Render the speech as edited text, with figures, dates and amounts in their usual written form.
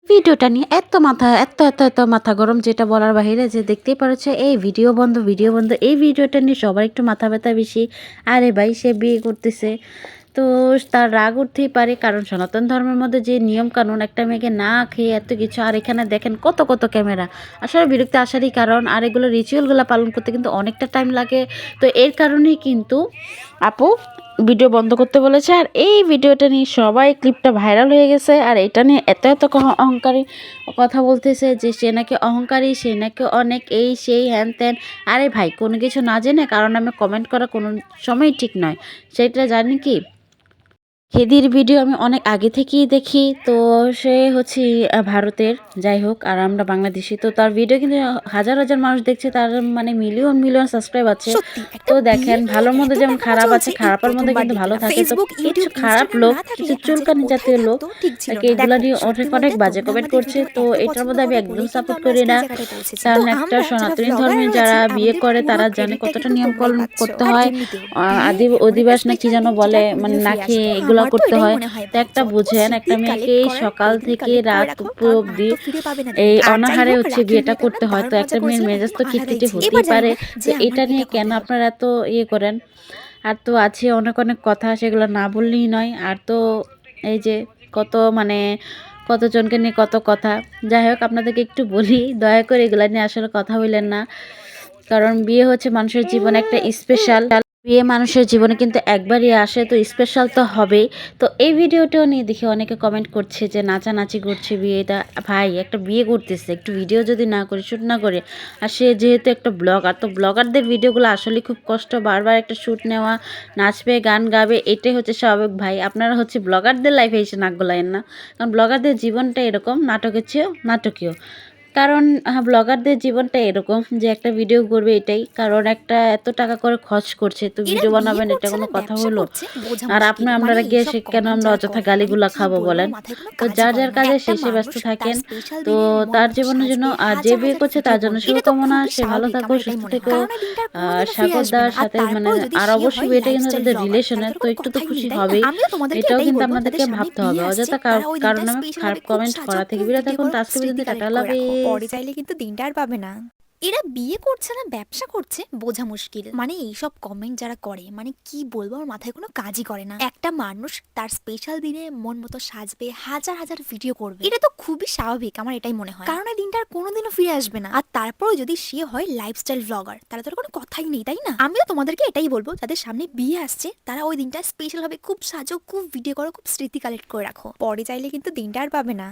ভিডিওটা নিয়ে এত মাথা এত এত এত মাথা গরম, যেটা বলার বাহিরে। যে দেখতেই পারছে এই ভিডিও বন্ধ, ভিডিও বন্ধ। এই ভিডিওটা নিয়ে সবার একটু মাথা ব্যথা বেশি। আরে ভাই, সে বিয়ে করতেছে তো তার রাগ উঠতেই পারে, কারণ সনাতন ধর্মের মধ্যে যে নিয়ম কানুন, একটা মেয়েকে না খেয়ে এত কিছু। আর এখানে দেখেন কত কত ক্যামেরা, আসলে বিরক্তি আসারই কারণ। আর এগুলো রিচুয়ালগুলো পালন করতে কিন্তু অনেকটা টাইম লাগে। তো এর কারণেই কিন্তু আপু ভিডিও বন্ধ করতে বলেছে। আর এই ভিডিওটা নিয়ে সবাই ক্লিপটা ভাইরাল হয়ে গেছে। আর এটা নিয়ে এত এত অহংকারী কথা বলতেছে যে সে নাকি অহংকারী, সে নাকি অনেক এই সেই হ্যান ত্যান। আরে ভাই, কোনো কিছু না জেনে কারণ আমি কমেন্ট করা কোনো সময় ঠিক নয়। সেটা জানি কি, হেদির ভিডিও আমি অনেক আগে থেকেই দেখি। তো সে হচ্ছে ভারতের, যাই হোক, আর আমরা বাংলাদেশি। তো তার ভিডিও কিন্তু হাজার হাজার মানুষ দেখছে, তার মানে মিলিয়ন মিলিয়ন সাবস্ক্রাইব আছে। তো দেখেন, ভালোর মধ্যে যেমন খারাপ আছে, খারাপের মধ্যে কিন্তু ভালো থাকে। তো কিছু খারাপ লোক, কিছু চুলকানি জাতীয় লোক আর কি, এগুলা নিয়ে অনেক অনেক বাজে কমেন্ট করছে। তো এটার মধ্যে আমি একদম সাপোর্ট করি না। কারণ একটা সনাতনী ধর্মে যারা বিয়ে করে তারা জানে কতটা নিয়ম করতে হয়। অধিবাস না কি যেন বলে, মানে না খেয়ে এগুলো করতে হয়। তো একটা বুঝেন, একটা মেয়েকে সকাল থেকে রাত অব্দি এই অনাহারে হচ্ছে বিয়েটা করতে হয়। তো একটা মেয়ের মেজাজ তো খিটখিটে হতেই পারে। তো এটা নিয়ে কেন আপনারা এত ইয়ে করেন? আর তো আছে অনেক অনেক কথা, সেগুলো না বললেই নয়। আর তো এই যে কত মানে কতজনকে নিয়ে কত কথা। যাই হোক, আপনাদেরকে একটু বলি, দয়া করে এগুলো নিয়ে আসলে কথা বললেন না। কারণ বিয়ে হচ্ছে মানুষের জীবনে একটা স্পেশাল। বিয়ে মানুষের জীবনে কিন্তু একবারই আসে, তো স্পেশাল তো হবেই। তো এই ভিডিওটাও নিয়ে দেখি অনেকে কমেন্ট করছে যে নাচানাচি করছে বিয়েটা। ভাই, একটা বিয়ে করতেছে, একটু ভিডিও যদি না করে, শ্যুট না করে। আর সে যেহেতু একটা ব্লগার, তো ব্লগারদের ভিডিওগুলো আসলে খুব কষ্ট। বারবার একটা শ্যুট নেওয়া, নাচবে, গান গাবে, এটাই হচ্ছে স্বাভাবিক। ভাই, আপনারা হচ্ছে ব্লগারদের লাইফে এসে নাক গলায়েন না। কারণ ব্লগারদের জীবনটা এরকম, নাটকের চেয়েও নাটকীয়। কারণ ব্লগারদের জীবনটা এরকম যে একটা ভিডিও করবে, এটাই কারণ একটা এত টাকা করে খরচ করছে, তো ভিডিও বানাবেন, এটা কোনো কথা হলো? আর আমরা গিয়ে সে কেন আমরা অযথা গালিগুলা খাবো বলেন? তো যার যার কাজে শেষে ব্যস্ত থাকেন। তো তার জীবনের জন্য, আর যে বিয়ে করছে তার জন্য শুভকামনা, সে ভালো থাকো, সুস্থ থেকো। সাগর দার সাথে মানে, আর অবশ্যই বিয়েটা কিন্তু তাদের রিলেশনের, তো একটু তো খুশি হবেই। এটাও কিন্তু আপনাদেরকে ভাবতে হবে। অযথা কারণ আমি খারাপ কমেন্ট করা থেকে বিরত থাকুন। তো আজকে পর্যন্ত টাটা, লাভ। পরে চাইলে কিন্তু দিনটা আর পাবে না। এরা বিয়ে করছে না ব্যবসা করছে বোঝা মুশকিল। মানে এইসব কমেন্ট যারা করে, মানে কি বলবো, আমার মাথায় কোনো কাজই করে না। একটা মানুষ তার স্পেশাল দিনে মন মতো সাজবে, হাজার হাজার ভিডিও করবে, এটা তো খুবই স্বাভাবিক, আমার এটাই মনে হয়। কারণ এই দিনটা আর কোনোদিনও ফিরে আসবে না। আর তারপরেও যদি সে হয় লাইফস্টাইল ব্লগার, তাহলে তো কোনো কথাই নেই, তাই না? আমিও তোমাদেরকে এটাই বলবো, যাদের সামনে বিয়ে আসছে তারা ওই দিনটা স্পেশাল ভাবে খুব সাজো, খুব ভিডিও করো, খুব স্মৃতি কালেক্ট করে রাখো। পরে চাইলে কিন্তু দিনটা আর পাবে না।